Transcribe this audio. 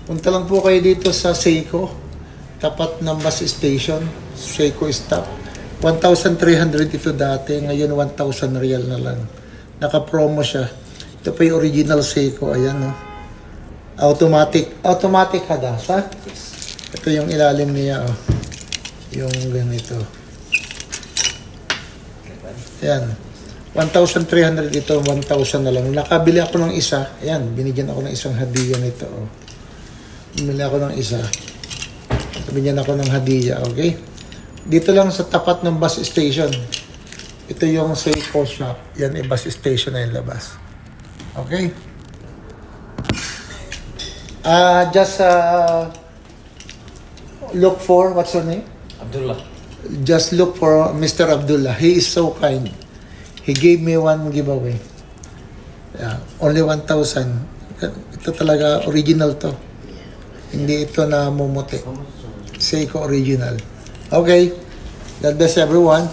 Punta lang po kayo dito sa Seiko, tapat ng bus station, Seiko stop. 1,300 ito dati, ngayon 1,000 real na lang. Naka-promo siya. Ito pa yung original Seiko, ayan no. Automatic hadasa. Ito yung ilalim niya, oh. Yung ganito. Ayan. 1,300 ito, 1,000 na lang. Nakabili ako ng isa. Ayan, binigyan ako ng isang hadiah nito, oh. Bumili ako ng isa. Binigyan ako ng hadiah, okay? Dito lang sa tapat ng bus station. Ito yung Seiko shop. Yan yung bus station na yung labas. Okay? Just look for, what's your name? Abdullah. Just look for Mr. Abdullah. He is so kind. He gave me one giveaway. Yeah, only 1,000. Ito talaga, original to. Hindi ito na mumuti. Seiko original. Okay. God bless everyone.